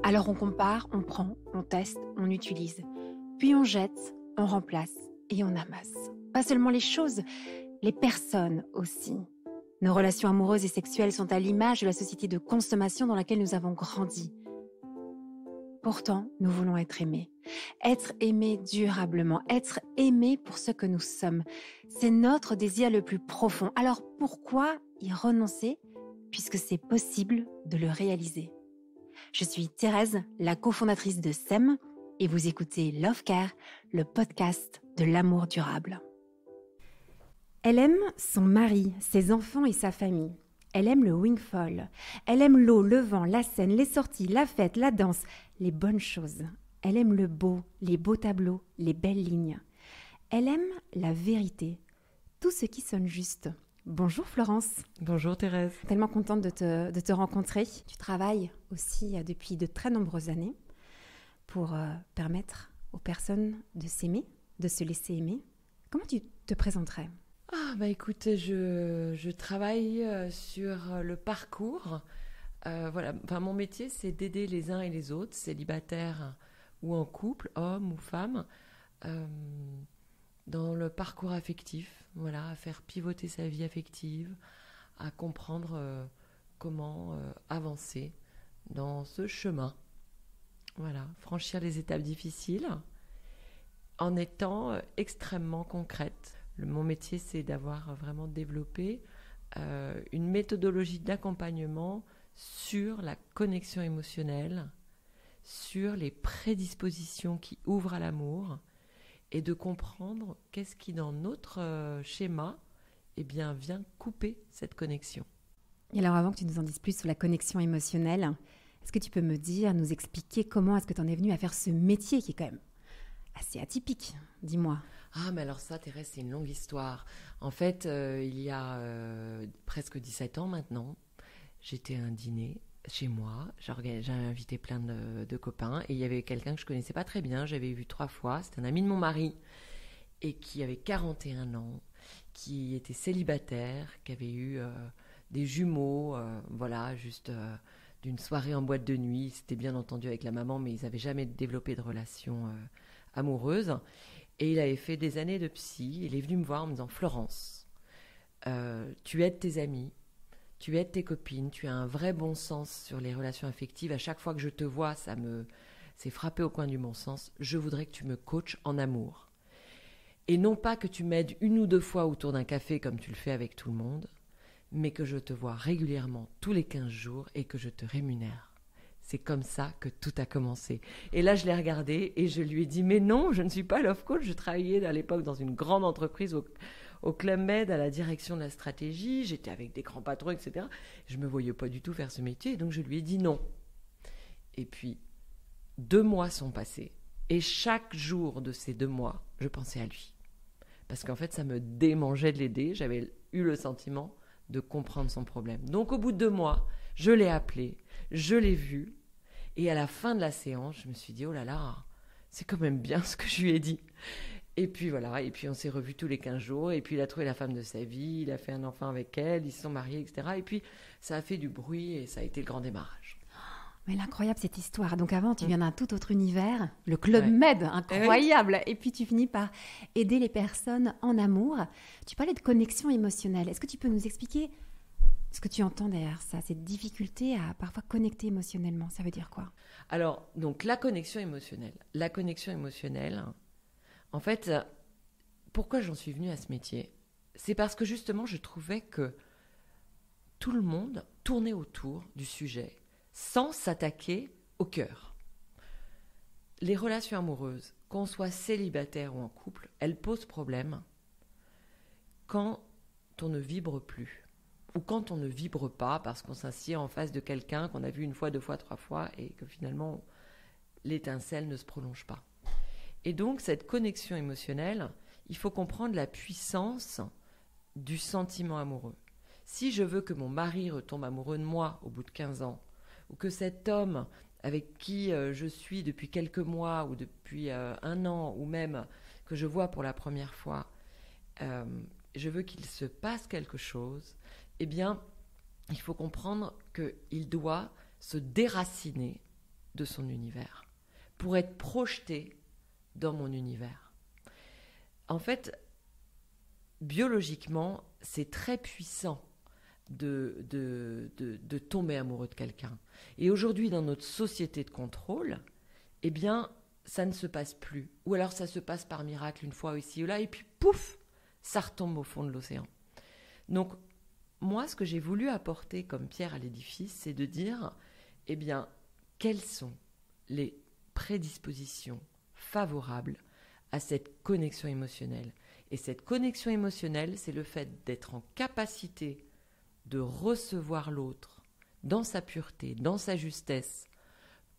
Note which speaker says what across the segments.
Speaker 1: Alors on compare, on prend, on teste, on utilise. Puis on jette, on remplace et on amasse. Pas seulement les choses, les personnes aussi. Nos relations amoureuses et sexuelles sont à l'image de la société de consommation dans laquelle nous avons grandi. Pourtant, nous voulons être aimés. Être aimés durablement, être aimés pour ce que nous sommes. C'est notre désir le plus profond. Alors pourquoi y renoncer puisque c'est possible de le réaliser? Je suis Thérèse, la cofondatrice de SEM, et vous écoutez Love Care, le podcast de l'amour durable. Elle aime son mari, ses enfants et sa famille. Elle aime le wingfall. Elle aime l'eau, le vent, la scène, les sorties, la fête, la danse, les bonnes choses. Elle aime le beau, les beaux tableaux, les belles lignes. Elle aime la vérité, tout ce qui sonne juste. Bonjour Florence.
Speaker 2: Bonjour Thérèse.
Speaker 1: Tellement contente de te rencontrer. Tu travailles aussi depuis de très nombreuses années pour permettre aux personnes de s'aimer, de se laisser aimer. Comment tu te présenterais ?
Speaker 2: Écoute, je travaille sur le parcours. Mon métier, c'est d'aider les uns et les autres, célibataires ou en couple, hommes ou femmes, dans le parcours affectif, à faire pivoter sa vie affective, à comprendre comment avancer dans ce chemin. Franchir les étapes difficiles en étant extrêmement concrète. Mon métier, c'est d'avoir vraiment développé une méthodologie d'accompagnement sur la connexion émotionnelle, sur les prédispositions qui ouvrent à l'amour, et de comprendre qu'est-ce qui, dans notre schéma, vient couper cette connexion.
Speaker 1: Et alors, avant que tu nous en dises plus sur la connexion émotionnelle, est-ce que tu peux nous expliquer comment est-ce que tu en es venue à faire ce métier qui est quand même assez atypique, dis-moi.
Speaker 2: Mais alors ça, Thérèse, c'est une longue histoire. En fait, il y a presque 17 ans maintenant, j'étais à un dîner chez moi. J'avais invité plein de copains et il y avait quelqu'un que je connaissais pas très bien. J'avais vu 3 fois. C'était un ami de mon mari et qui avait 41 ans, qui était célibataire, qui avait eu des jumeaux, d'une soirée en boîte de nuit. C'était bien entendu avec la maman, mais ils n'avaient jamais développé de relation amoureuse. Et il avait fait des années de psy. Il est venu me voir en me disant « Florence, tu aides tes amis, tu aides tes copines, tu as un vrai bon sens sur les relations affectives. À chaque fois que je te vois, c'est frappé au coin du bon sens. Je voudrais que tu me coaches en amour. Et non pas que tu m'aides 1 ou 2 fois autour d'un café comme tu le fais avec tout le monde, mais que je te vois régulièrement tous les 15 jours et que je te rémunère. C'est comme ça que tout a commencé. » Et là, je l'ai regardé et je lui ai dit « Mais non, je ne suis pas love coach. Je travaillais à l'époque dans une grande entreprise au Club Med, à la direction de la stratégie. J'étais avec des grands patrons, etc. Je ne me voyais pas du tout faire ce métier. Et donc, je lui ai dit non. » Et puis, 2 mois sont passés. Et chaque jour de ces 2 mois, je pensais à lui. Parce qu'en fait, ça me démangeait de l'aider. J'avais eu le sentiment de comprendre son problème. Donc, au bout de 2 mois, je l'ai appelé, je l'ai vu, et à la fin de la séance, je me suis dit, oh là là, c'est quand même bien ce que je lui ai dit. Et puis et puis on s'est revus tous les 15 jours, et puis il a trouvé la femme de sa vie, il a fait un enfant avec elle, ils se sont mariés, etc. Et puis ça a fait du bruit, et ça a été le grand démarrage.
Speaker 1: Mais l'incroyable cette histoire. Donc avant, tu viens d'un tout autre univers, le Club Med, incroyable. Et puis tu finis par aider les personnes en amour. Tu parlais de connexion émotionnelle. Est-ce que tu peux nous expliquer ce que tu entends derrière ça, cette difficulté à parfois connecter émotionnellement, ça veut dire quoi ?
Speaker 2: Alors, donc la connexion émotionnelle. La connexion émotionnelle, en fait, pourquoi j'en suis venue à ce métier ? C'est parce que justement, je trouvais que tout le monde tournait autour du sujet sans s'attaquer au cœur. Les relations amoureuses, qu'on soit célibataire ou en couple, elles posent problème quand on ne vibre plus. Ou quand on ne vibre pas parce qu'on s'assied en face de quelqu'un qu'on a vu 1 fois, 2 fois, 3 fois et que finalement l'étincelle ne se prolonge pas. Et donc cette connexion émotionnelle, il faut comprendre la puissance du sentiment amoureux. Si je veux que mon mari retombe amoureux de moi au bout de 15 ans, ou que cet homme avec qui je suis depuis quelques mois ou depuis 1 an, ou même que je vois pour la première fois, je veux qu'il se passe quelque chose, il faut comprendre qu'il doit se déraciner de son univers, pour être projeté dans mon univers. En fait, biologiquement, c'est très puissant de tomber amoureux de quelqu'un. Et aujourd'hui, dans notre société de contrôle, eh bien, ça ne se passe plus. Ou alors ça se passe par miracle une fois ici ou là, et puis pouf, ça retombe au fond de l'océan. Donc, moi, ce que j'ai voulu apporter comme pierre à l'édifice, c'est de dire, eh bien, quelles sont les prédispositions favorables à cette connexion émotionnelle. Et cette connexion émotionnelle, c'est le fait d'être en capacité de recevoir l'autre dans sa pureté, dans sa justesse,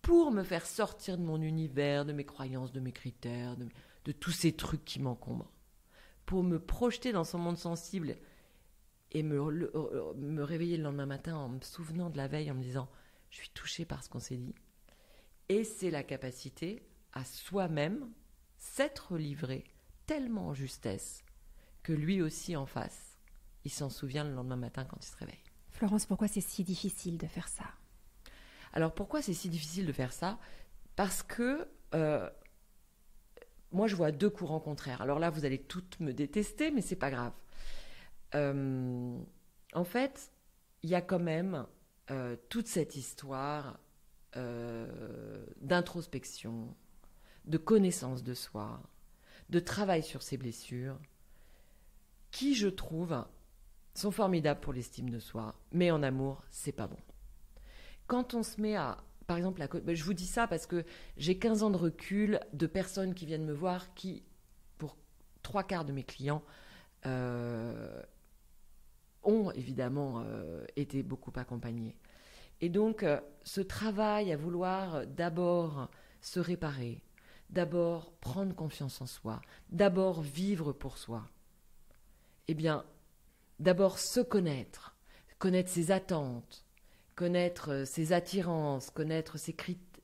Speaker 2: pour me faire sortir de mon univers, de mes croyances, de mes critères, de tous ces trucs qui m'encombrent, pour me projeter dans son monde sensible et me réveiller le lendemain matin en me souvenant de la veille, en me disant « je suis touchée par ce qu'on s'est dit ». Et c'est la capacité à soi-même s'être livré tellement en justesse que lui aussi en face, il s'en souvient le lendemain matin quand il se réveille.
Speaker 1: Florence, pourquoi c'est si difficile de faire ça ?
Speaker 2: Alors pourquoi c'est si difficile de faire ça ? Parce que moi je vois deux courants contraires. Alors là vous allez toutes me détester, mais c'est pas grave. En fait, il y a quand même toute cette histoire d'introspection, de connaissance de soi, de travail sur ses blessures, qui, je trouve, sont formidables pour l'estime de soi, mais en amour, c'est pas bon. Quand on se met à, par exemple, je vous dis ça parce que j'ai 15 ans de recul de personnes qui viennent me voir qui, pour 3/4 de mes clients, ont évidemment été beaucoup accompagnés. Et donc, ce travail à vouloir d'abord se réparer, d'abord prendre confiance en soi, d'abord vivre pour soi, eh bien, d'abord se connaître, connaître ses attentes, connaître ses attirances, connaître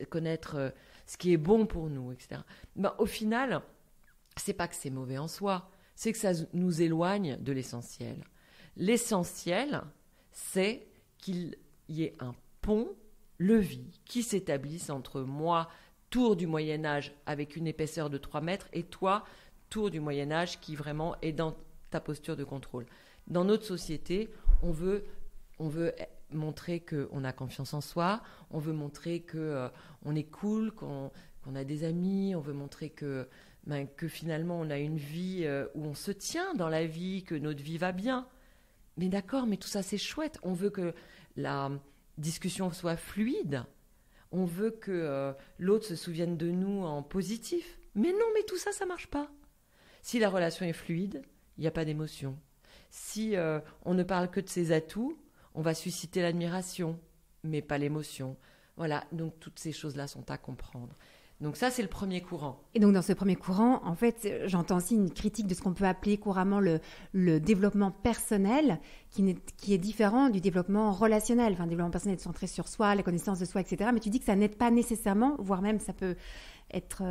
Speaker 2: connaître ce qui est bon pour nous, etc. Ben, au final, c'est pas que c'est mauvais en soi, c'est que ça nous éloigne de l'essentiel. L'essentiel, c'est qu'il y ait un pont, levis, qui s'établisse entre moi, tour du Moyen-Âge avec une épaisseur de 3 mètres, et toi, tour du Moyen-Âge qui vraiment est dans ta posture de contrôle. Dans notre société, on veut montrer qu'on a confiance en soi, on veut montrer qu'on est cool, qu'on a des amis, on veut montrer que finalement on a une vie où on se tient dans la vie, que notre vie va bien. Mais d'accord, mais tout ça c'est chouette. On veut que la discussion soit fluide, on veut que l'autre se souvienne de nous en positif. Mais non, mais tout ça, ça marche pas. Si la relation est fluide, il n'y a pas d'émotion. Si on ne parle que de ses atouts, on va susciter l'admiration, mais pas l'émotion. Voilà, donc toutes ces choses-là sont à comprendre. Donc ça, c'est le premier courant.
Speaker 1: Et donc dans ce premier courant, en fait, j'entends aussi une critique de ce qu'on peut appeler couramment le développement personnel, qui est différent du développement relationnel. Enfin, le développement personnel est centré sur soi, la connaissance de soi, etc. Mais tu dis que ça n'aide pas nécessairement, voire même ça peut être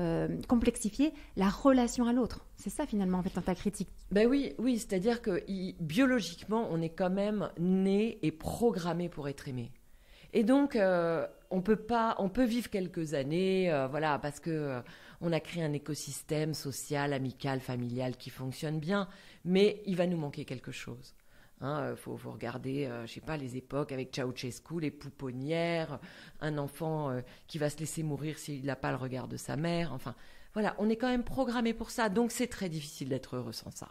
Speaker 1: complexifié, la relation à l'autre. C'est ça finalement, en fait, dans ta critique.
Speaker 2: Ben oui, c'est-à-dire que biologiquement, on est quand même né et programmé pour être aimé. Et donc, on peut vivre quelques années, voilà, parce que on a créé un écosystème social, amical, familial qui fonctionne bien, mais il va nous manquer quelque chose. Faut regarder, je sais pas, les époques avec Ceausescu, les pouponnières, un enfant qui va se laisser mourir s'il n'a pas le regard de sa mère. Enfin, voilà, on est quand même programmé pour ça, donc c'est très difficile d'être heureux sans ça.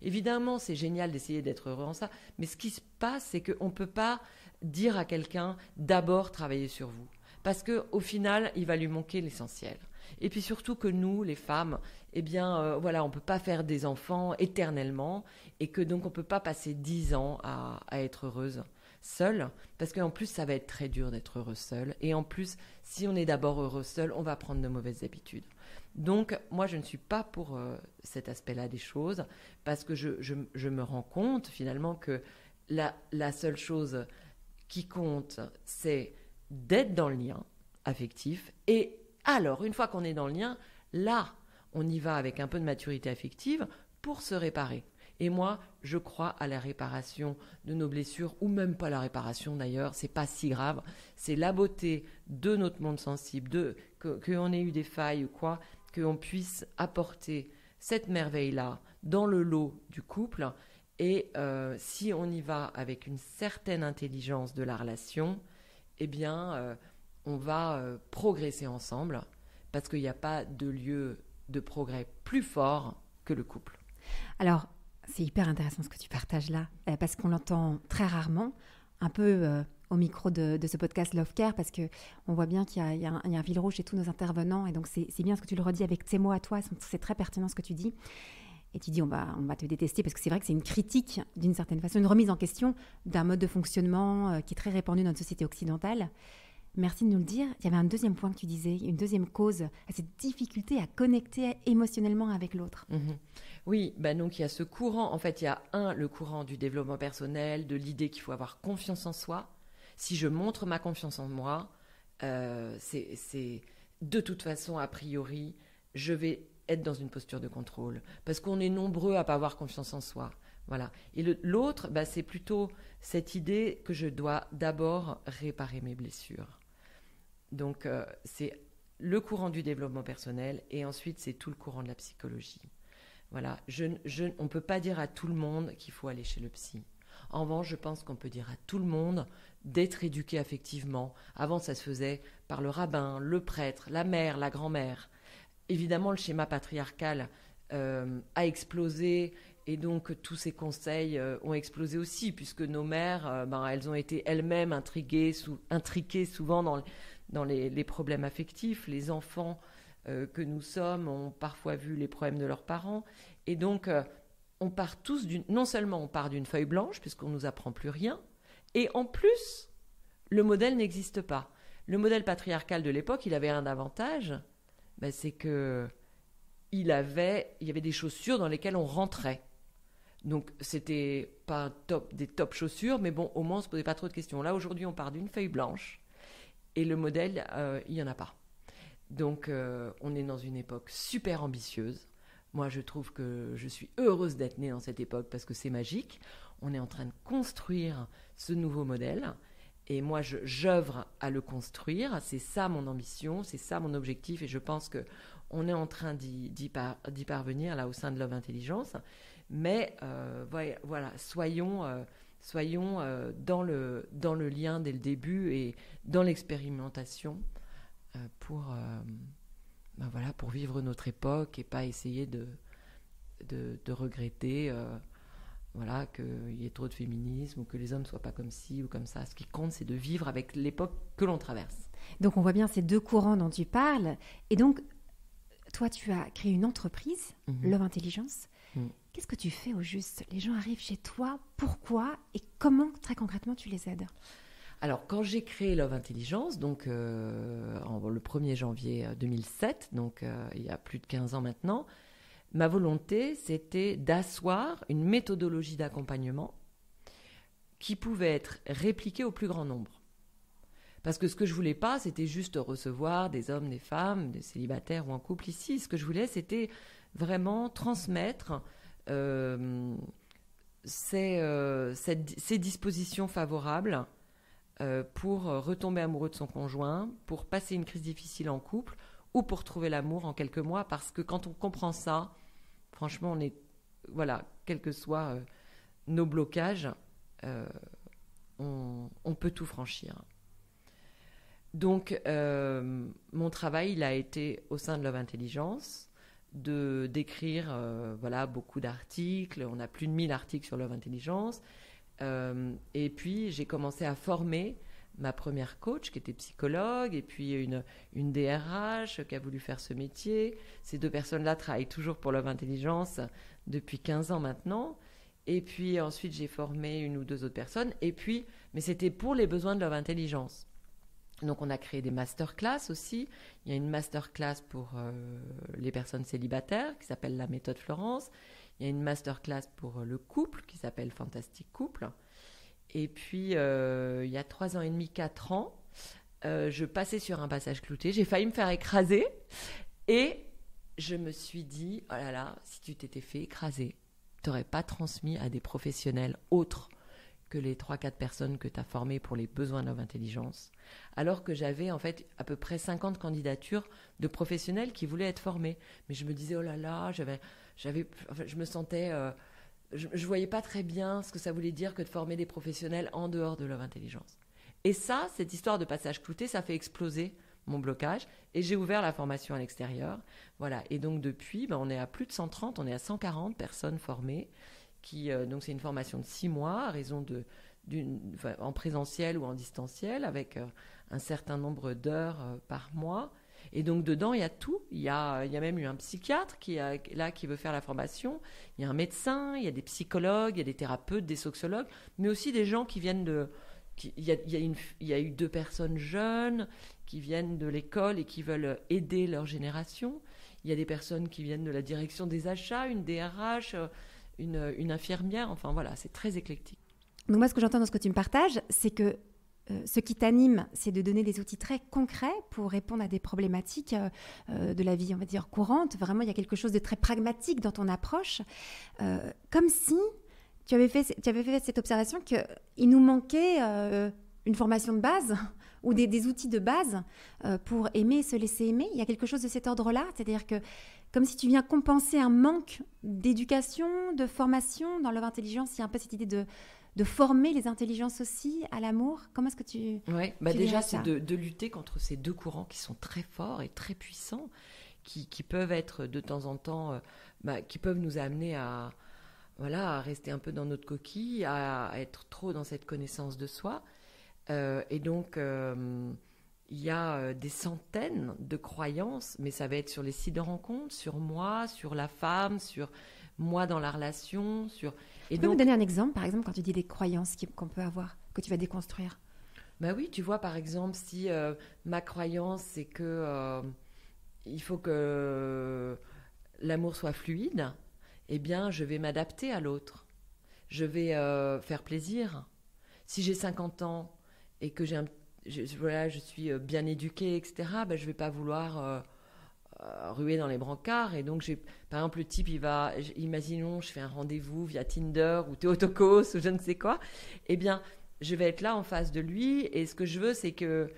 Speaker 2: Évidemment, c'est génial d'essayer d'être heureux en ça, mais ce qui se passe, c'est qu'on ne peut pas dire à quelqu'un d'abord travailler sur vous, parce qu'au final, il va lui manquer l'essentiel. Et puis surtout que nous, les femmes, eh bien, voilà, on ne peut pas faire des enfants éternellement, et que donc on ne peut pas passer 10 ans à être heureuse seule, parce qu'en plus, ça va être très dur d'être heureuse seule, et en plus, si on est d'abord heureuse seule, on va prendre de mauvaises habitudes. Donc, moi, je ne suis pas pour cet aspect-là des choses, parce que je me rends compte, finalement, que la seule chose qui compte, c'est d'être dans le lien affectif. Et alors, une fois qu'on est dans le lien, là, on y va avec un peu de maturité affective pour se réparer. Et moi, je crois à la réparation de nos blessures, ou même pas la réparation d'ailleurs, c'est pas si grave. C'est la beauté de notre monde sensible, qu'on ait eu des failles ou quoi, qu'on puisse apporter cette merveille-là dans le lot du couple. Et si on y va avec une certaine intelligence de la relation, eh bien, on va progresser ensemble, parce qu'il n'y a pas de lieu de progrès plus fort que le couple.
Speaker 1: Alors, c'est hyper intéressant ce que tu partages là, parce qu'on l'entend très rarement, un peu au micro de ce podcast Love Care, parce qu'on voit bien qu'il y a un fil rouge chez tous nos intervenants, et donc c'est bien ce que tu le redis avec tes mots à toi, c'est très pertinent ce que tu dis. Et tu dis, on va te détester, parce que c'est vrai que c'est une critique, d'une certaine façon, une remise en question d'un mode de fonctionnement qui est très répandu dans notre société occidentale. Merci de nous le dire. Il y avait un deuxième point que tu disais, une deuxième cause à cette difficulté à connecter émotionnellement avec l'autre.
Speaker 2: Oui, donc il y a ce courant. En fait, il y a le courant du développement personnel, de l'idée qu'il faut avoir confiance en soi. Si je montre ma confiance en moi, c'est de toute façon, a priori, je vais être dans une posture de contrôle. Parce qu'on est nombreux à pas avoir confiance en soi. Voilà. Et l'autre, c'est plutôt cette idée que je dois d'abord réparer mes blessures. Donc, c'est le courant du développement personnel, et ensuite, c'est tout le courant de la psychologie. Voilà. On ne peut pas dire à tout le monde qu'il faut aller chez le psy. En revanche, je pense qu'on peut dire à tout le monde d'être éduqué affectivement. Avant, ça se faisait par le rabbin, le prêtre, la mère, la grand-mère. Évidemment, le schéma patriarcal a explosé, et donc tous ces conseils ont explosé aussi, puisque nos mères, elles ont été elles-mêmes intriguées souvent dans les problèmes affectifs. Les enfants que nous sommes ont parfois vu les problèmes de leurs parents, et donc on part tous non seulement on part d'une feuille blanche, puisqu'on ne nous apprend plus rien, et en plus, le modèle n'existe pas. Le modèle patriarcal de l'époque, il avait un avantage, c'est que il y avait des chaussures dans lesquelles on rentrait. Donc, c'était pas des top chaussures, mais bon, au moins, on se posait pas trop de questions. Là, aujourd'hui, on part d'une feuille blanche, et le modèle, il y en a pas. Donc, on est dans une époque super ambitieuse. Moi, je trouve que je suis heureuse d'être née dans cette époque, parce que c'est magique. On est en train de construire ce nouveau modèle, et moi, j'œuvre à le construire. C'est ça mon ambition, c'est ça mon objectif, et je pense que on est en train d'y parvenir là au sein de Love Intelligence. Mais voilà, soyons dans le lien dès le début, et dans l'expérimentation pour vivre notre époque, et pas essayer de regretter qu'il y ait trop de féminisme, ou que les hommes ne soient pas comme ci ou comme ça. Ce qui compte, c'est de vivre avec l'époque que l'on traverse.
Speaker 1: Donc on voit bien ces deux courants dont tu parles. Et donc, toi, tu as créé une entreprise, Love Intelligence. Qu'est-ce que tu fais au juste ? Les gens arrivent chez toi, pourquoi et comment, très concrètement, tu les aides ?
Speaker 2: Alors, quand j'ai créé Love Intelligence, donc le 1er janvier 2007, donc il y a plus de 15 ans maintenant, ma volonté, c'était d'asseoir une méthodologie d'accompagnement qui pouvait être répliquée au plus grand nombre. Parce que ce que je voulais pas, c'était juste recevoir des hommes, des femmes, des célibataires ou en couple ici. Ce que je voulais, c'était vraiment transmettre ces dispositions favorables pour retomber amoureux de son conjoint, pour passer une crise difficile en couple, ou pour trouver l'amour en quelques mois. Parce que quand on comprend ça, franchement, quels que soient nos blocages, on peut tout franchir. Donc, mon travail, il a été, au sein de Love Intelligence, d'écrire beaucoup d'articles. On a plus de 1000 articles sur Love Intelligence. Et puis, j'ai commencé à former ma première coach, qui était psychologue, et puis une DRH qui a voulu faire ce métier. Ces deux personnes-là travaillent toujours pour Love Intelligence depuis 15 ans maintenant. Et puis, ensuite, j'ai formé une ou deux autres personnes. Mais c'était pour les besoins de Love Intelligence. Donc, on a créé des masterclass aussi. Il y a une masterclass pour les personnes célibataires qui s'appelle la méthode Florence. Il y a une masterclass pour le couple qui s'appelle Fantastique Couple. Et puis, il y a 3 ans et demi, 4 ans, je passais sur un passage clouté. J'ai failli me faire écraser. Et je me suis dit, oh là là, si tu t'étais fait écraser, t'aurais pas transmis à des professionnels autres que les 3-4 personnes que tu as formées pour les besoins de Love Intelligence, alors que j'avais en fait à peu près 50 candidatures de professionnels qui voulaient être formés. Mais je me disais, oh là là, je me sentais... je voyais pas très bien ce que ça voulait dire que de former des professionnels en dehors de Love Intelligence. Et ça, cette histoire de passage clouté, ça fait exploser mon blocage. Et j'ai ouvert la formation à l'extérieur. Voilà. Et donc depuis, on est à plus de 130, on est à 140 personnes formées. Donc c'est une formation de 6 mois à raison en présentiel ou en distanciel avec un certain nombre d'heures par mois. Et donc dedans, il y a tout. Il y a même eu un psychiatre qui veut faire la formation. Il y a un médecin, il y a des psychologues, il y a des thérapeutes, des sociologues, mais aussi des gens qui viennent il y a eu 2 personnes jeunes qui viennent de l'école et qui veulent aider leur génération. Il y a des personnes qui viennent de la direction des achats, une DRH, une infirmière. Enfin voilà, c'est très éclectique.
Speaker 1: Donc moi, ce que j'entends dans ce que tu me partages, c'est que ce qui t'anime, c'est de donner des outils très concrets pour répondre à des problématiques de la vie, on va dire, courante. Vraiment, il y a quelque chose de très pragmatique dans ton approche. Comme si tu avais fait cette observation qu'il nous manquait une formation de base ou des outils de base pour aimer et se laisser aimer. Il y a quelque chose de cet ordre-là. C'est-à-dire que comme si tu viens compenser un manque d'éducation, de formation. Dans Love Intelligence, il y a un peu cette idée de former les intelligences aussi à l'amour. Comment est-ce que tu...
Speaker 2: Oui, déjà, c'est de lutter contre ces 2 courants qui sont très forts et très puissants, qui peuvent être de temps en temps, qui peuvent nous amener à rester un peu dans notre coquille, à être trop dans cette connaissance de soi. Et donc, il y a des centaines de croyances, mais ça va être sur les sites de rencontres, sur moi, sur la femme, sur moi dans la relation.
Speaker 1: Tu peux me donner un exemple, par exemple, quand tu dis des croyances qu'on peut avoir, que tu vas déconstruire?
Speaker 2: Oui, tu vois, par exemple, si ma croyance, c'est que il faut que l'amour soit fluide, eh bien, je vais m'adapter à l'autre. Je vais faire plaisir. Si j'ai 50 ans et que je suis bien éduquée, etc., je ne vais pas vouloir ruer dans les brancards. Et donc, par exemple, le type, imaginons, je fais un rendez-vous via Tinder ou Theotokos ou je ne sais quoi. Eh bien, je vais être là en face de lui. Et ce que je veux, c'est que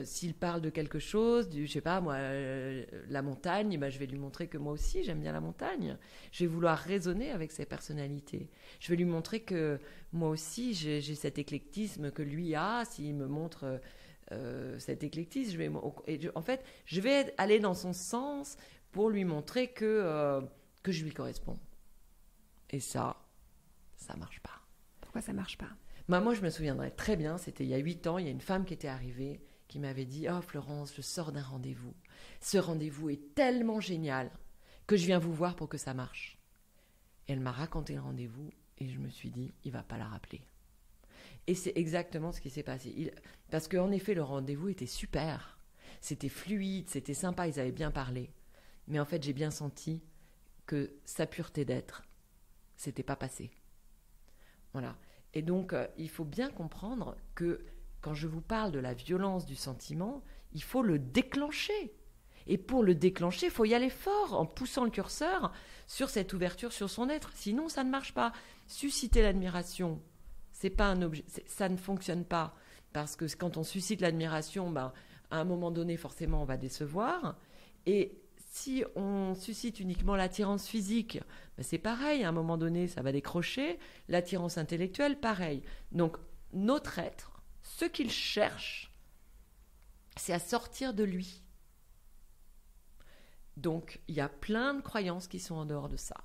Speaker 2: s'il parle de quelque chose, je sais pas moi, la montagne, je vais lui montrer que moi aussi j'aime bien la montagne. Je vais vouloir raisonner avec ses personnalités. Je vais lui montrer que moi aussi j'ai cet éclectisme que lui a. S'il me montre cet éclectisme, en fait, je vais aller dans son sens pour lui montrer que je lui corresponds. Et ça marche pas.
Speaker 1: Pourquoi ça marche pas?
Speaker 2: Moi, je me souviendrai très bien, c'était il y a 8 ans, il y a une femme qui était arrivée, qui m'avait dit « Oh Florence, je sors d'un rendez-vous. Ce rendez-vous est tellement génial que je viens vous voir pour que ça marche. » Et elle m'a raconté le rendez-vous et je me suis dit « Il ne va pas la rappeler. » Et c'est exactement ce qui s'est passé. Parce qu'en effet, le rendez-vous était super. C'était fluide, c'était sympa, ils avaient bien parlé. Mais en fait, j'ai bien senti que sa pureté d'être, c'était pas passé. Voilà. Et donc, il faut bien comprendre que quand je vous parle de la violence du sentiment, il faut le déclencher. Et pour le déclencher, il faut y aller fort, en poussant le curseur sur cette ouverture sur son être. Sinon, ça ne marche pas. Susciter l'admiration, c'est pas un objet, ça ne fonctionne pas. Parce que quand on suscite l'admiration, à un moment donné, forcément, on va décevoir. Et si on suscite uniquement l'attirance physique, c'est pareil, à un moment donné, ça va décrocher. L'attirance intellectuelle, pareil. Donc, notre être, ce qu'il cherche, c'est à sortir de lui. Donc, il y a plein de croyances qui sont en dehors de ça.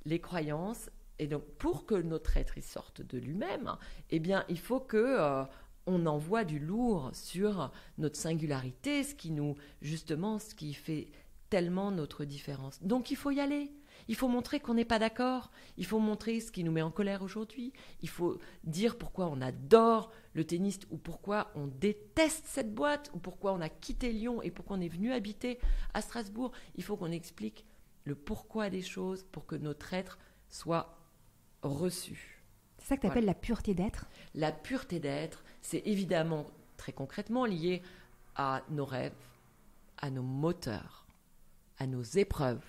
Speaker 2: Les croyances, et donc, pour que notre être il sorte de lui-même, eh bien, il faut que... on envoie du lourd sur notre singularité, ce qui fait tellement notre différence. Donc il faut y aller. Il faut montrer qu'on n'est pas d'accord. Il faut montrer ce qui nous met en colère aujourd'hui. Il faut dire pourquoi on adore le tennis ou pourquoi on déteste cette boîte ou pourquoi on a quitté Lyon et pourquoi on est venu habiter à Strasbourg. Il faut qu'on explique le pourquoi des choses pour que notre être soit reçu.
Speaker 1: C'est ça que tu appelles la pureté d'être?
Speaker 2: La pureté d'être, c'est évidemment très concrètement lié à nos rêves, à nos moteurs, à nos épreuves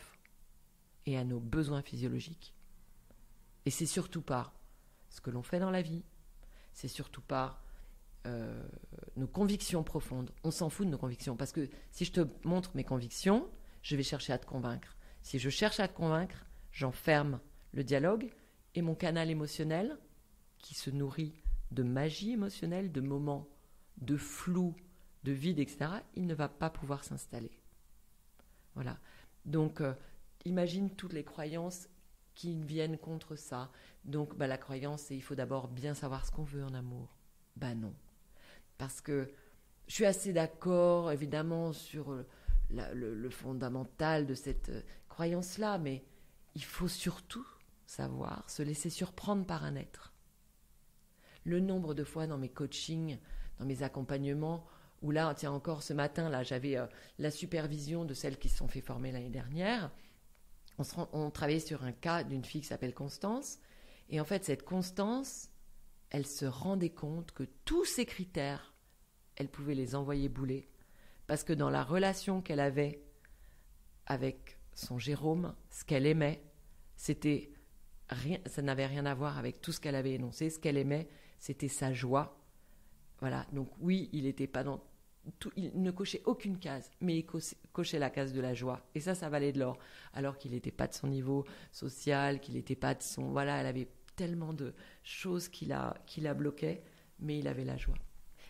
Speaker 2: et à nos besoins physiologiques. Et c'est surtout pas ce que l'on fait dans la vie, c'est surtout pas nos convictions profondes. On s'en fout de nos convictions, parce que si je te montre mes convictions, je vais chercher à te convaincre. Si je cherche à te convaincre, j'enferme le dialogue et mon canal émotionnel, qui se nourrit de magie émotionnelle, de moments de flou, de vide, etc., il ne va pas pouvoir s'installer. Voilà. Donc, imagine toutes les croyances qui viennent contre ça. Donc, la croyance, c'est il faut d'abord bien savoir ce qu'on veut en amour. Non. Parce que je suis assez d'accord, évidemment, sur le fondamental de cette croyance-là, mais il faut surtout savoir se laisser surprendre par un être. Le nombre de fois dans mes coachings, dans mes accompagnements, où là, tiens, encore ce matin, là, j'avais la supervision de celles qui se sont fait former l'année dernière. On travaillait sur un cas d'une fille qui s'appelle Constance. Et en fait, cette Constance, elle se rendait compte que tous ces critères, elle pouvait les envoyer bouler. Parce que dans la relation qu'elle avait avec son Jérôme, ce qu'elle aimait, c'était rien, ça n'avait rien à voir avec tout ce qu'elle avait énoncé. Ce qu'elle aimait, c'était sa joie. Voilà. Donc oui, il n'était pas dans tout, il ne cochait aucune case, mais il cochait la case de la joie. Et ça valait de l'or. Alors qu'il n'était pas de son niveau social, qu'il n'était pas de son... Voilà, elle avait tellement de choses qui la bloquaient, mais il avait la joie.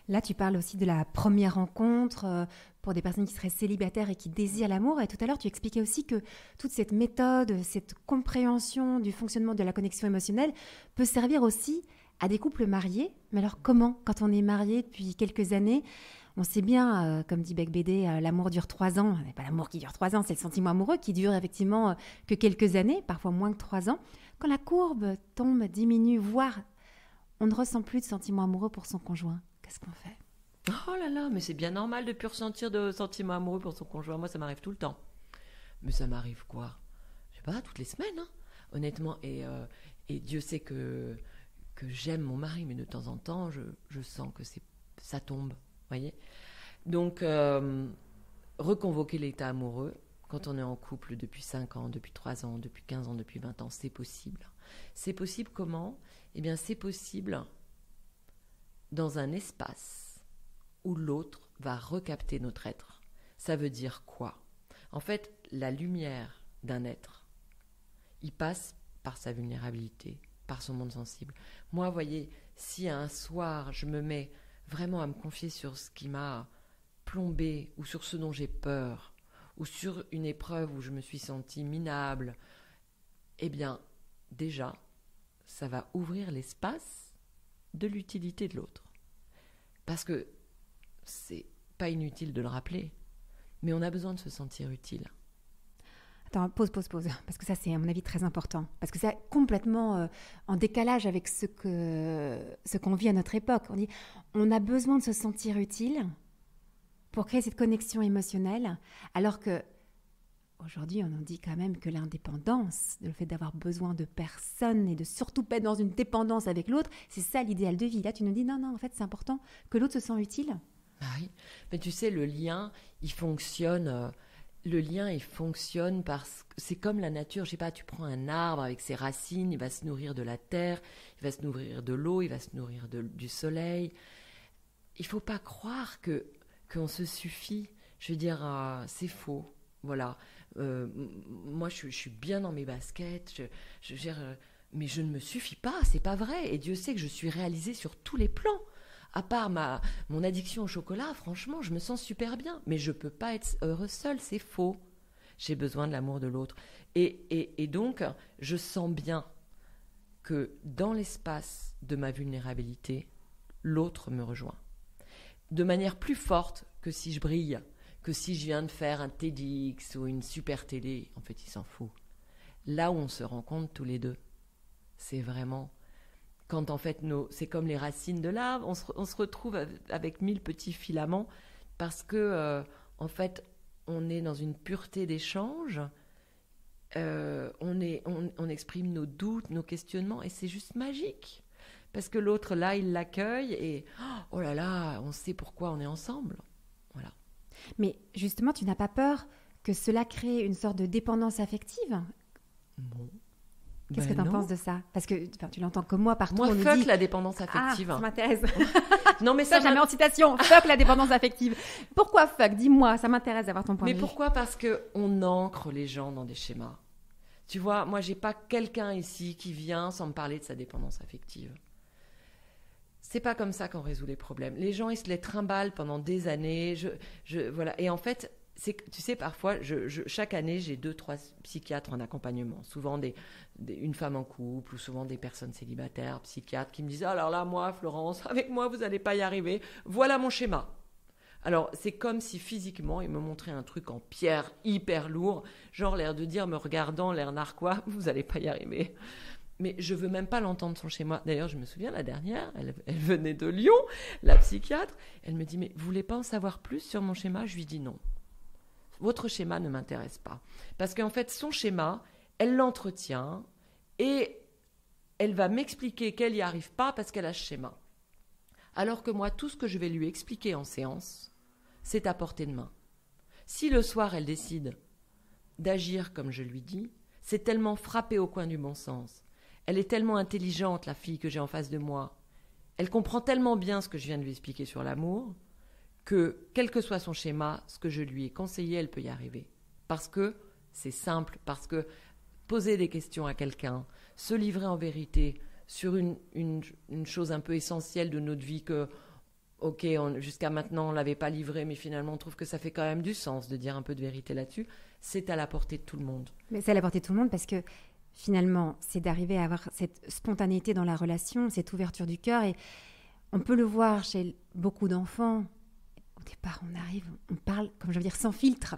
Speaker 1: Là, tu parles aussi de la première rencontre pour des personnes qui seraient célibataires et qui désirent l'amour. Et tout à l'heure, tu expliquais aussi que toute cette méthode, cette compréhension du fonctionnement de la connexion émotionnelle peut servir aussi à des couples mariés. Mais alors comment, quand on est marié depuis quelques années, on sait bien, comme dit Bec Bédé, l'amour dure 3 ans. Ce n'est pas l'amour qui dure 3 ans, c'est le sentiment amoureux qui dure effectivement que quelques années, parfois moins que 3 ans. Quand la courbe tombe, diminue, voire on ne ressent plus de sentiment amoureux pour son conjoint, qu'est-ce qu'on fait ?
Speaker 2: Oh là là, mais c'est bien normal de ne plus ressentir de sentiments amoureux pour son conjoint. Moi, ça m'arrive tout le temps. Mais ça m'arrive quoi ? Je sais pas, toutes les semaines, hein, honnêtement. Et Dieu sait que j'aime mon mari, mais de temps en temps, je sens que ça tombe, voyez. Donc, reconvoquer l'état amoureux, quand on est en couple depuis 5 ans, depuis 3 ans, depuis 15 ans, depuis 20 ans, c'est possible. C'est possible comment ? Eh bien, c'est possible dans un espace où l'autre va recapter notre être. Ça veut dire quoi ? En fait, la lumière d'un être, il passe par sa vulnérabilité, par son monde sensible. Moi, voyez, si un soir, je me mets vraiment à me confier sur ce qui m'a plombé, ou sur ce dont j'ai peur, ou sur une épreuve où je me suis sentie minable, eh bien, déjà, ça va ouvrir l'espace de l'utilité de l'autre. Parce que c'est pas inutile de le rappeler, mais on a besoin de se sentir utile.
Speaker 1: Attends, pause, parce que ça c'est à mon avis très important, parce que c'est complètement en décalage avec ce qu'on vit à notre époque. On dit on a besoin de se sentir utile pour créer cette connexion émotionnelle, alors que aujourd'hui on en dit quand même que l'indépendance, le fait d'avoir besoin de personne et de surtout pas être dans une dépendance avec l'autre, c'est ça l'idéal de vie. Là tu nous dis non, en fait c'est important que l'autre se sente utile.
Speaker 2: Ah oui, mais tu sais, le lien, il fonctionne... Le lien, il fonctionne parce que c'est comme la nature. Je sais pas, tu prends un arbre avec ses racines, il va se nourrir de la terre, il va se nourrir de l'eau, il va se nourrir du soleil. Il faut pas croire qu'on se suffit. Je veux dire, c'est faux. Voilà. Moi, je suis bien dans mes baskets. Mais je ne me suffis pas. C'est pas vrai. Et Dieu sait que je suis réalisée sur tous les plans. À part mon addiction au chocolat, franchement, je me sens super bien. Mais je ne peux pas être heureuse seule, c'est faux. J'ai besoin de l'amour de l'autre. Et donc, je sens bien que dans l'espace de ma vulnérabilité, l'autre me rejoint. De manière plus forte que si je brille, que si je viens de faire un TEDx ou une super télé. En fait, il s'en fout. Là où on se rencontre tous les deux, c'est vraiment... Quand en fait, c'est comme les racines de l'arbre, on se retrouve avec 1000 petits filaments parce que, en fait, on est dans une pureté d'échange, on exprime nos doutes, nos questionnements et c'est juste magique. Parce que l'autre, là, il l'accueille et oh là là, on sait pourquoi on est ensemble. Voilà.
Speaker 1: Mais justement, tu n'as pas peur que cela crée une sorte de dépendance affective ?
Speaker 2: Bon.
Speaker 1: Qu'est-ce que tu en penses de ça? Parce que tu l'entends comme moi partout.
Speaker 2: Moi,
Speaker 1: on
Speaker 2: fuck
Speaker 1: nous dit...
Speaker 2: la dépendance affective.
Speaker 1: Ah, ça m'intéresse.
Speaker 2: Non, mais ça
Speaker 1: jamais en citation. Fuck la dépendance affective. Pourquoi fuck? Dis-moi, ça m'intéresse d'avoir ton point de vue.
Speaker 2: Mais pourquoi? Parce qu'on ancre les gens dans des schémas. Tu vois, moi, j'ai pas quelqu'un ici qui vient sans me parler de sa dépendance affective. C'est pas comme ça qu'on résout les problèmes. Les gens, ils se les trimballent pendant des années. Voilà. Et en fait, tu sais, parfois, chaque année, j'ai 2-3 psychiatres en accompagnement. Souvent une femme en couple ou souvent des personnes célibataires, psychiatres, qui me disent « Alors là, moi, Florence, avec moi, vous n'allez pas y arriver. Voilà mon schéma. » Alors, c'est comme si physiquement, ils me montraient un truc en pierre hyper lourd, genre l'air de dire, me regardant, l'air narquois, « Vous n'allez pas y arriver. » Mais je veux même pas l'entendre son schéma. D'ailleurs, je me souviens, la dernière, elle venait de Lyon, la psychiatre. Elle me dit « Mais vous voulez pas en savoir plus sur mon schéma ?» Je lui dis « Non. Votre schéma ne m'intéresse pas. » Parce qu'en fait, son schéma, elle l'entretient et elle va m'expliquer qu'elle n'y arrive pas parce qu'elle a ce schéma. Alors que moi, tout ce que je vais lui expliquer en séance, c'est à portée de main. Si le soir, elle décide d'agir comme je lui dis, c'est tellement frappé au coin du bon sens. Elle est tellement intelligente, la fille que j'ai en face de moi. Elle comprend tellement bien ce que je viens de lui expliquer sur l'amour que, quel que soit son schéma, ce que je lui ai conseillé, elle peut y arriver. Parce que c'est simple, parce que poser des questions à quelqu'un, se livrer en vérité sur une chose un peu essentielle de notre vie que, ok, jusqu'à maintenant on ne l'avait pas livré, mais finalement on trouve que ça fait quand même du sens de dire un peu de vérité là-dessus, c'est à la portée de tout le monde.
Speaker 1: Mais c'est à la portée de tout le monde parce que finalement, c'est d'arriver à avoir cette spontanéité dans la relation, cette ouverture du cœur. Et on peut le voir chez beaucoup d'enfants. Au départ, on arrive, on parle, comme je veux dire, sans filtre.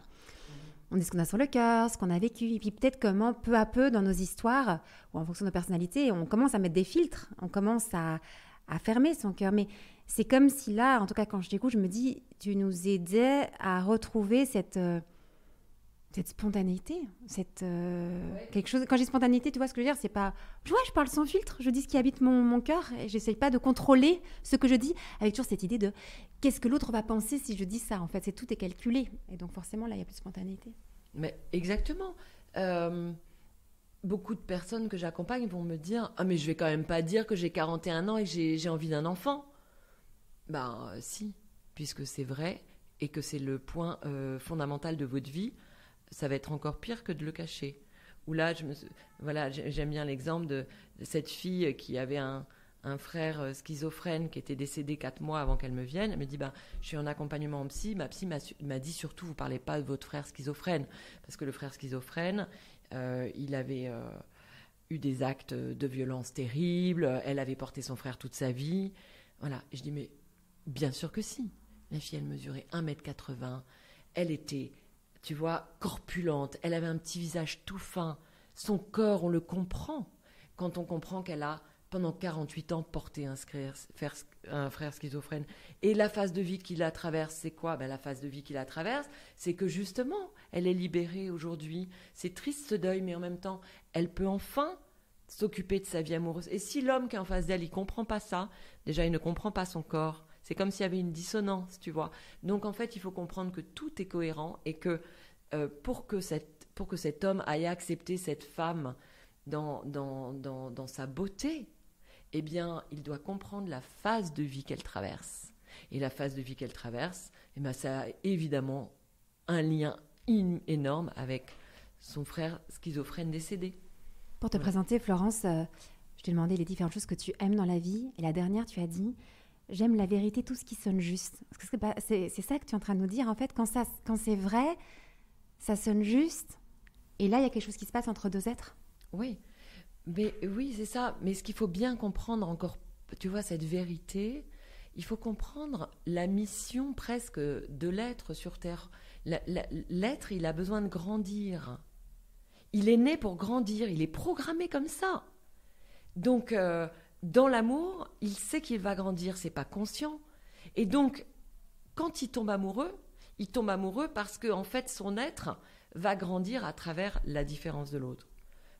Speaker 1: On dit ce qu'on a sur le cœur, ce qu'on a vécu. Et puis peut-être comment, peu à peu, dans nos histoires, ou en fonction de nos personnalités, on commence à mettre des filtres. On commence à fermer son cœur. Mais c'est comme si là, en tout cas quand je t'écoute, je me dis, tu nous aidais à retrouver cette spontanéité, quelque chose. Quand j'ai spontanéité, tu vois ce que je veux dire, c'est pas je parle sans filtre, je dis ce qui habite mon cœur et j'essaye pas de contrôler ce que je dis avec toujours cette idée de qu'est-ce que l'autre va penser si je dis ça. En fait, tout est calculé et donc forcément là il y a plus de spontanéité.
Speaker 2: Mais exactement. Beaucoup de personnes que j'accompagne vont me dire « Ah mais je vais quand même pas dire que j'ai 41 ans et que j'ai envie d'un enfant. » Ben si, puisque c'est vrai et que c'est le point fondamental de votre vie, ça va être encore pire que de le cacher. Ou là, j'aime bien l'exemple de cette fille qui avait un frère schizophrène qui était décédé 4 mois avant qu'elle me vienne. Elle me dit, je suis en accompagnement en psy. Ma psy m'a dit surtout, vous ne parlez pas de votre frère schizophrène. Parce que le frère schizophrène, il avait eu des actes de violence terribles. Elle avait porté son frère toute sa vie. Voilà. Et je dis, mais bien sûr que si. La fille, elle mesurait 1m80. Elle était... tu vois, corpulente, elle avait un petit visage tout fin. Son corps, on le comprend. Quand on comprend qu'elle a, pendant 48 ans, porté un frère schizophrène. Et la phase de vie qu'il la traverse, c'est quoi? La phase de vie qu'il la traverse, c'est que justement, elle est libérée aujourd'hui. C'est triste ce deuil, mais en même temps, elle peut enfin s'occuper de sa vie amoureuse. Et si l'homme qui est en face d'elle, il ne comprend pas ça, déjà, il ne comprend pas son corps. C'est comme s'il y avait une dissonance, tu vois. Donc, en fait, il faut comprendre que tout est cohérent et que pour que cet homme aille accepter cette femme dans sa beauté, eh bien, il doit comprendre la phase de vie qu'elle traverse. Et la phase de vie qu'elle traverse, ça a évidemment un lien énorme avec son frère schizophrène décédé.
Speaker 1: Pour te présenter, Florence, je t'ai demandé les différentes choses que tu aimes dans la vie. Et la dernière, tu as dit... J'aime la vérité, tout ce qui sonne juste. C'est ça que tu es en train de nous dire. En fait, quand c'est vrai, ça sonne juste. Et là, il y a quelque chose qui se passe entre deux êtres.
Speaker 2: Oui, oui, c'est ça. Mais ce qu'il faut bien comprendre encore, tu vois, cette vérité, il faut comprendre la mission presque de l'être sur Terre. L'être, il a besoin de grandir. Il est né pour grandir. Il est programmé comme ça. Donc... dans l'amour, il sait qu'il va grandir, c'est pas conscient. Et donc, quand il tombe amoureux parce que en fait, son être va grandir à travers la différence de l'autre.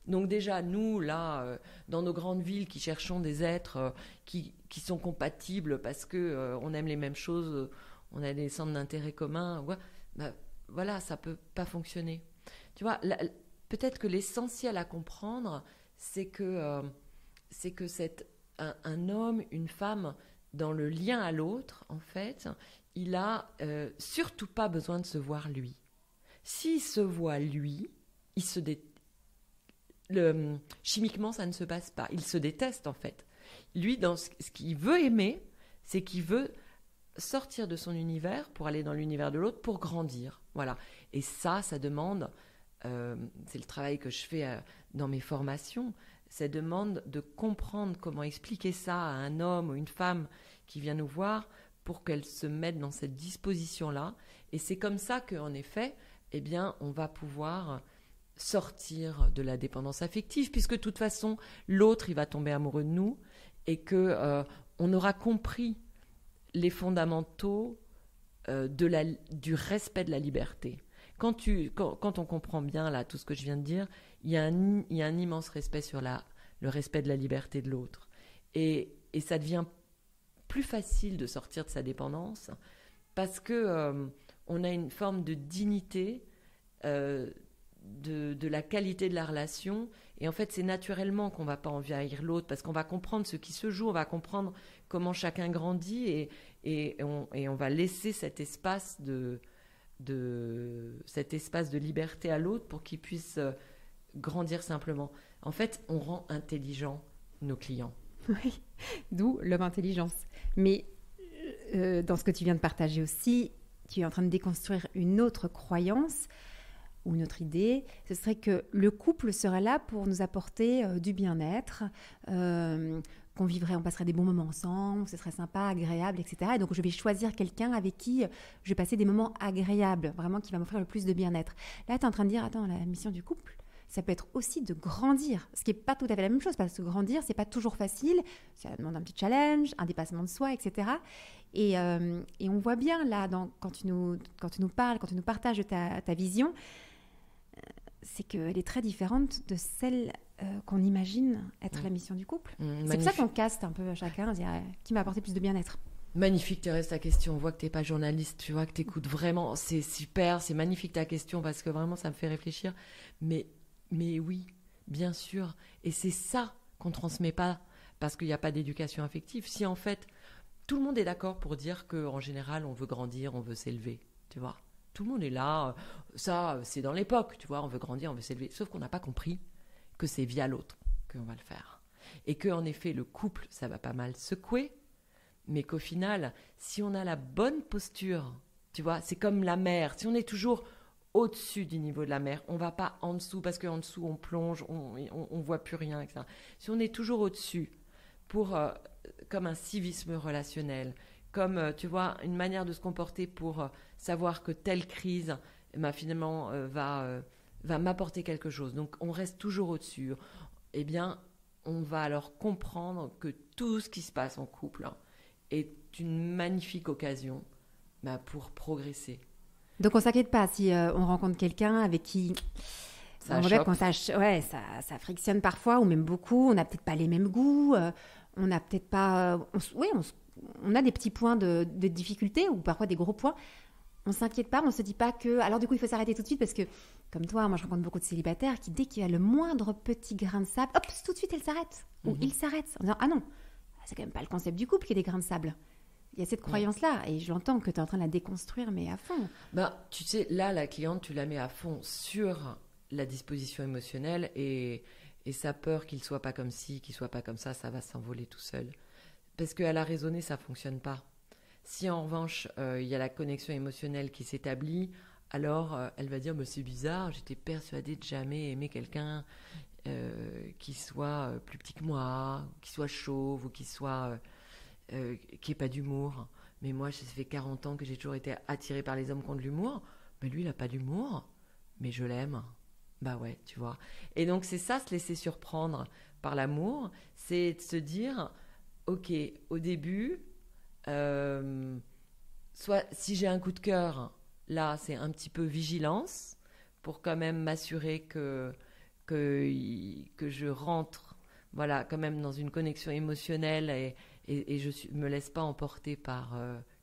Speaker 2: Donc déjà, nous, là, dans nos grandes villes qui cherchons des êtres qui sont compatibles parce qu'on aime les mêmes choses, on a des centres d'intérêt communs, voilà, ça peut pas fonctionner. Tu vois, peut-être que l'essentiel à comprendre, c'est que un homme, une femme, dans le lien à l'autre, en fait, il a surtout pas besoin de se voir lui. S'il se voit lui, chimiquement, ça ne se passe pas. Il se déteste, en fait. Lui, dans ce qu'il veut aimer, c'est qu'il veut sortir de son univers pour aller dans l'univers de l'autre, pour grandir. Voilà. Et ça demande, c'est le travail que je fais dans mes formations, ça demande de comprendre comment expliquer ça à un homme ou une femme qui vient nous voir pour qu'elle se mette dans cette disposition-là. Et c'est comme ça qu'en effet, eh bien, on va pouvoir sortir de la dépendance affective, puisque de toute façon, l'autre, il va tomber amoureux de nous et qu'on aura compris les fondamentaux du respect de la liberté. Quand on comprend bien là tout ce que je viens de dire, il y a un immense respect sur le respect de la liberté de l'autre. Et ça devient plus facile de sortir de sa dépendance parce que on a une forme de dignité de la qualité de la relation. Et en fait, c'est naturellement qu'on ne va pas envahir l'autre parce qu'on va comprendre ce qui se joue, on va comprendre comment chacun grandit et on va laisser cet espace de liberté à l'autre pour qu'il puisse grandir simplement. En fait, on rend intelligents nos clients.
Speaker 1: Oui, d'où l'homme intelligence. Mais dans ce que tu viens de partager aussi, tu es en train de déconstruire une autre croyance ou une autre idée. Ce serait que le couple serait là pour nous apporter du bien-être, qu'on vivrait, on passerait des bons moments ensemble, ce serait sympa, agréable, etc. Et donc, je vais choisir quelqu'un avec qui je vais passer des moments agréables, vraiment qui va m'offrir le plus de bien-être. Là, tu es en train de dire, attends, la mission du couple, ça peut être aussi de grandir, ce qui n'est pas tout à fait la même chose, parce que grandir, ce n'est pas toujours facile, ça demande un petit challenge, un dépassement de soi, etc. Et on voit bien là, quand tu nous parles, quand tu nous partages ta vision, c'est qu'elle est très différente de celle qu'on imagine être la mission du couple. C'est pour ça qu'on caste un peu chacun, dire qui m'a apporté plus de bien-être.
Speaker 2: Magnifique Thérèse ta question, on voit que tu n'es pas journaliste, tu vois que tu écoutes vraiment, c'est super, c'est magnifique ta question parce que vraiment ça me fait réfléchir. Mais oui, bien sûr, et c'est ça qu'on ne transmet pas parce qu'il n'y a pas d'éducation affective. Si en fait, tout le monde est d'accord pour dire qu'en général on veut grandir, on veut s'élever, tu vois. Tout le monde est là, ça c'est dans l'époque, tu vois, on veut grandir, on veut s'élever. Sauf qu'on n'a pas compris que c'est via l'autre qu'on va le faire. Et qu'en effet, le couple, ça va pas mal secouer, mais qu'au final, si on a la bonne posture, tu vois, c'est comme la mer. Si on est toujours au-dessus du niveau de la mer, on va pas en dessous, parce qu'en dessous, on plonge, on voit plus rien, etc. Si on est toujours au-dessus, comme un civisme relationnel, comme, tu vois, une manière de se comporter pour savoir que telle crise, finalement, va m'apporter quelque chose. Donc, on reste toujours au-dessus. Eh bien, on va alors comprendre que tout ce qui se passe en couple est une magnifique occasion pour progresser.
Speaker 1: Donc, on ne s'inquiète pas si on rencontre quelqu'un avec qui...
Speaker 2: Ça
Speaker 1: frictionne parfois, ou même beaucoup. On n'a peut-être pas les mêmes goûts. On n'a peut-être pas... on a des petits points de difficulté ou parfois des gros points. On ne s'inquiète pas, on ne se dit pas que... Alors du coup, il faut s'arrêter tout de suite parce que, comme toi, moi je rencontre beaucoup de célibataires qui, dès qu'il y a le moindre petit grain de sable, hop, tout de suite elle s'arrête. Ou il s'arrête en disant, ah non, c'est quand même pas le concept du couple qui est des grains de sable. Il y a cette croyance-là et je l'entends que tu es en train de la déconstruire, mais à fond.
Speaker 2: Tu sais, là, la cliente, tu la mets à fond sur la disposition émotionnelle et sa peur qu'il soit pas comme ci, qu'il soit pas comme ça va s'envoler tout seul. Parce qu'elle a raisonné, ça fonctionne pas. Si en revanche, il y a la connexion émotionnelle qui s'établit, alors elle va dire « c'est bizarre, j'étais persuadée de jamais aimer quelqu'un qui soit plus petit que moi, qui soit chauve ou qui n'ait pas d'humour. Mais moi, ça fait 40 ans que j'ai toujours été attirée par les hommes qui ont de l'humour. Mais lui, il n'a pas d'humour, mais je l'aime. » Bah ouais, tu vois. Et donc, c'est ça, se laisser surprendre par l'amour, c'est de se dire « Ok, au début... soit si j'ai un coup de cœur, là c'est un petit peu vigilance pour quand même m'assurer que je rentre voilà, quand même dans une connexion émotionnelle et je me laisse pas emporter par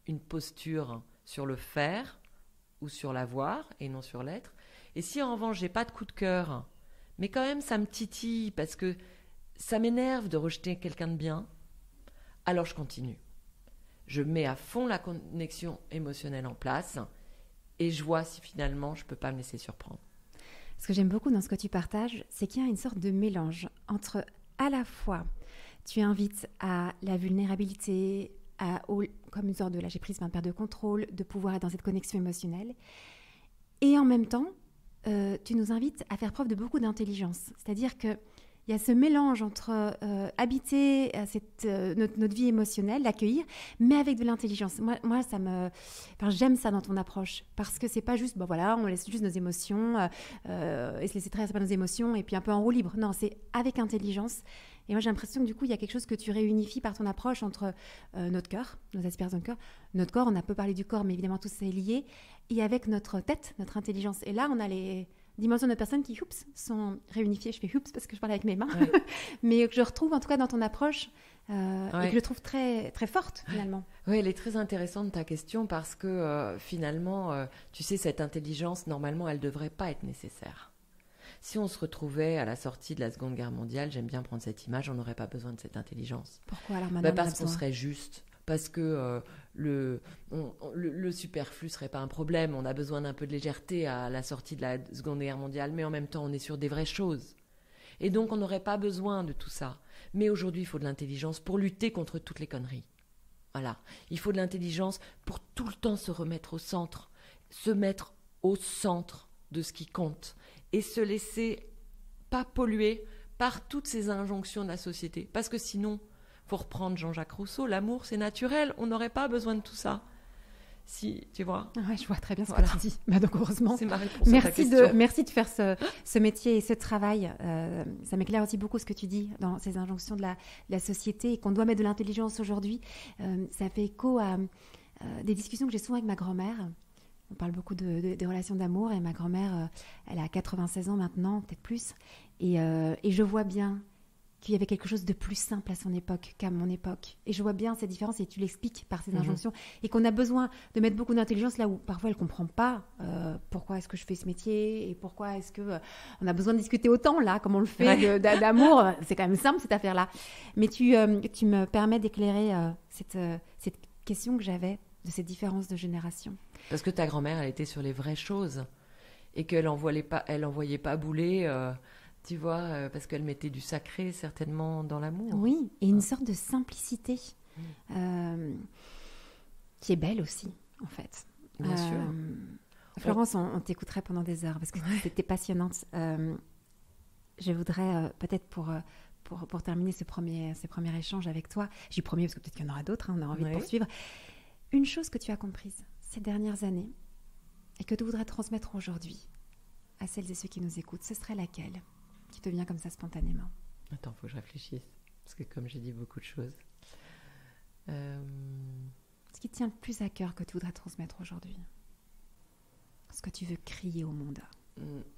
Speaker 2: une posture sur le faire ou sur l'avoir et non sur l'être. Et si en revanche j'ai pas de coup de cœur Mais quand même, ça me titille parce que ça m'énerve de rejeter quelqu'un de bien. Alors je continue. Je mets à fond la connexion émotionnelle en place et je vois si finalement je ne peux pas me laisser surprendre.
Speaker 1: Ce que j'aime beaucoup dans ce que tu partages, c'est qu'il y a une sorte de mélange entre à la fois, tu invites à la vulnérabilité, comme une sorte de lâcher prise, de perte de contrôle, de pouvoir être dans cette connexion émotionnelle. Et en même temps, tu nous invites à faire preuve de beaucoup d'intelligence. C'est-à-dire qu'il y a ce mélange entre habiter notre vie émotionnelle, l'accueillir, mais avec de l'intelligence. Moi j'aime ça dans ton approche, parce que c'est pas juste, on laisse juste nos émotions et se laisser traverser par nos émotions et puis un peu en roue libre. Non, c'est avec intelligence. Et moi, j'ai l'impression que du coup, il y a quelque chose que tu réunifies par ton approche entre notre cœur, nos aspirations de cœur, notre corps, on a peu parlé du corps, mais évidemment, tout ça est lié, et avec notre tête, notre intelligence. Et là, on a les dimensions de notre personne qui, sont réunifiées. Je fais parce que je parle avec mes mains, ouais. Mais que je retrouve en tout cas dans ton approche et que je trouve très, très forte, finalement.
Speaker 2: Oui, elle est très intéressante, ta question, parce que finalement, tu sais, cette intelligence, normalement, elle ne devrait pas être nécessaire. Si on se retrouvait à la sortie de la Seconde Guerre mondiale, j'aime bien prendre cette image, on n'aurait pas besoin de cette intelligence.
Speaker 1: Pourquoi alors maintenant
Speaker 2: Parce qu'on serait juste, parce que le superflu ne serait pas un problème. On a besoin d'un peu de légèreté à la sortie de la Seconde Guerre mondiale, mais en même temps, on est sur des vraies choses. Et donc, on n'aurait pas besoin de tout ça. Mais aujourd'hui, il faut de l'intelligence pour lutter contre toutes les conneries. Voilà. Il faut de l'intelligence pour tout le temps se remettre au centre, se mettre au centre de ce qui compte. Et se laisser pas polluer par toutes ces injonctions de la société. Parce que sinon, il faut reprendre Jean-Jacques Rousseau, l'amour c'est naturel, on n'aurait pas besoin de tout ça. Si, tu vois.
Speaker 1: Ouais, je vois très bien ce que tu dis. Donc heureusement,
Speaker 2: c'est ma réponse à ta question.
Speaker 1: Merci de faire ce métier et ce travail. Ça m'éclaire aussi beaucoup ce que tu dis dans ces injonctions de la société et qu'on doit mettre de l'intelligence aujourd'hui. Ça fait écho à des discussions que j'ai souvent avec ma grand-mère. On parle beaucoup des relations d'amour et ma grand-mère, elle a 96 ans maintenant, peut-être plus. Et je vois bien qu'il y avait quelque chose de plus simple à son époque qu'à mon époque. Et je vois bien cette différence et tu l'expliques par ces injonctions. Et qu'on a besoin de mettre beaucoup d'intelligence là où parfois elle ne comprend pas pourquoi est-ce que je fais ce métier et pourquoi est-ce qu'on a besoin de discuter autant là, comme on le fait d'amour. C'est quand même simple cette affaire-là. Mais tu me permets d'éclairer cette question que j'avais de cette différence de génération.
Speaker 2: Parce que ta grand-mère, elle était sur les vraies choses et qu'elle envoyait pas bouler, tu vois, parce qu'elle mettait du sacré certainement dans l'amour.
Speaker 1: Oui, et une sorte de simplicité qui est belle aussi, en fait.
Speaker 2: Bien sûr.
Speaker 1: Florence, on t'écouterait pendant des heures parce que c'était passionnante. Je voudrais peut-être pour terminer ce premier échange avec toi, j'y promets parce que peut-être qu'il y en aura d'autres, on a envie de poursuivre. Une chose que tu as comprise ces dernières années et que tu voudrais transmettre aujourd'hui à celles et ceux qui nous écoutent, ce serait laquelle qui te vient comme ça spontanément?
Speaker 2: Attends, il faut que je réfléchisse, parce que comme j'ai dit beaucoup de choses.
Speaker 1: Ce qui te tient le plus à cœur que tu voudrais transmettre aujourd'hui? Ce que tu veux crier au monde?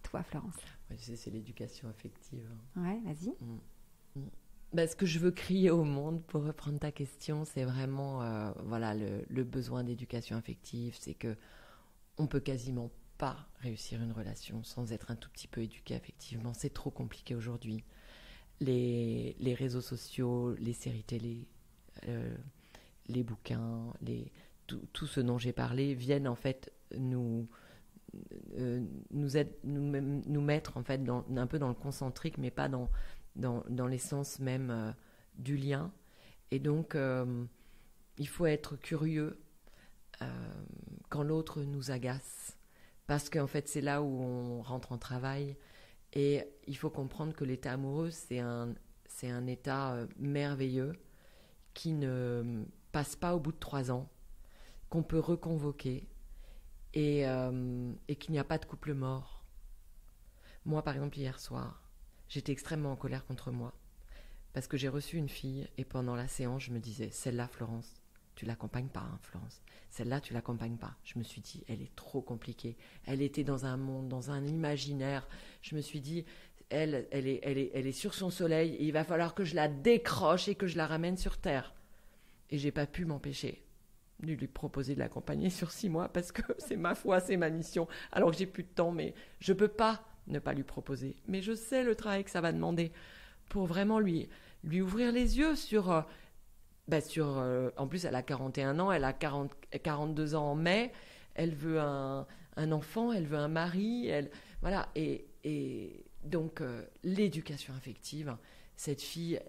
Speaker 1: Toi, Florence.
Speaker 2: Ouais, tu sais, c'est l'éducation affective.
Speaker 1: Ouais, vas-y.
Speaker 2: Ce que je veux crier au monde, pour reprendre ta question, c'est vraiment le besoin d'éducation affective. C'est que on peut quasiment pas réussir une relation sans être un tout petit peu éduqué affectivement. C'est trop compliqué aujourd'hui. Les réseaux sociaux, les séries télé, les bouquins, tout ce dont j'ai parlé viennent en fait nous mettre en fait un peu dans le concentrique, mais pas dans l'essence même du lien. Et donc, il faut être curieux quand l'autre nous agace. Parce qu'en fait, c'est là où on rentre en travail. Et il faut comprendre que l'état amoureux, c'est un état merveilleux qui ne passe pas au bout de 3 ans, qu'on peut reconvoquer et qu'il n'y a pas de couple mort. Moi, par exemple, hier soir, j'étais extrêmement en colère contre moi parce que j'ai reçu une fille et pendant la séance, je me disais, celle-là, Florence, tu l'accompagnes pas, hein, Florence. Celle-là, tu l'accompagnes pas. Je me suis dit, elle est trop compliquée. Elle était dans un monde, dans un imaginaire. Je me suis dit, elle est sur son soleil et il va falloir que je la décroche et que je la ramène sur terre. Et j'ai pas pu m'empêcher de lui proposer de l'accompagner sur 6 mois parce que c'est ma foi, c'est ma mission. Alors que j'ai plus de temps, mais je peux pas ne pas lui proposer. Mais je sais le travail que ça va demander pour vraiment lui ouvrir les yeux sur... en plus, elle a 41 ans, elle a 42 ans en mai, elle veut un enfant, elle veut un mari, voilà. Et donc, l'éducation affective, cette fille,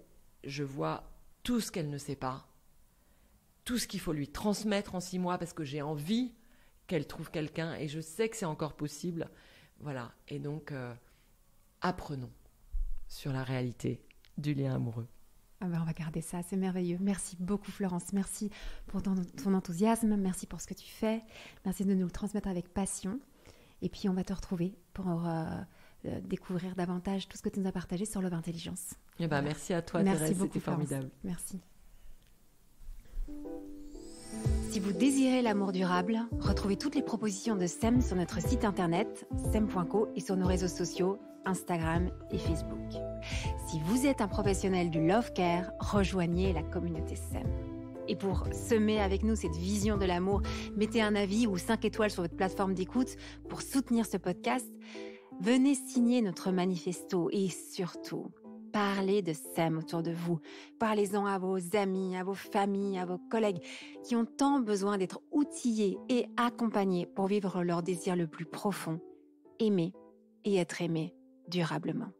Speaker 2: je vois tout ce qu'elle ne sait pas, tout ce qu'il faut lui transmettre en 6 mois, parce que j'ai envie qu'elle trouve quelqu'un, et je sais que c'est encore possible. Voilà. Et donc, apprenons sur la réalité du lien amoureux.
Speaker 1: Ah ben on va garder ça, c'est merveilleux. Merci beaucoup Florence, merci pour ton enthousiasme, merci pour ce que tu fais, merci de nous le transmettre avec passion. Et puis on va te retrouver pour découvrir davantage tout ce que tu nous as partagé sur Love Intelligence.
Speaker 2: Voilà. Merci à toi
Speaker 1: merci
Speaker 2: Thérèse,
Speaker 1: beaucoup,
Speaker 2: c'était formidable.
Speaker 1: Merci. Si vous désirez l'amour durable, retrouvez toutes les propositions de SEM sur notre site internet sem.co et sur nos réseaux sociaux Instagram et Facebook. Si vous êtes un professionnel du Love Care, rejoignez la communauté SEM. Et pour semer avec nous cette vision de l'amour, mettez un avis ou 5 étoiles sur votre plateforme d'écoute pour soutenir ce podcast. Venez signer notre manifesto et surtout, parlez de SEM autour de vous. Parlez-en à vos amis, à vos familles, à vos collègues qui ont tant besoin d'être outillés et accompagnés pour vivre leur désir le plus profond, aimer et être aimé durablement.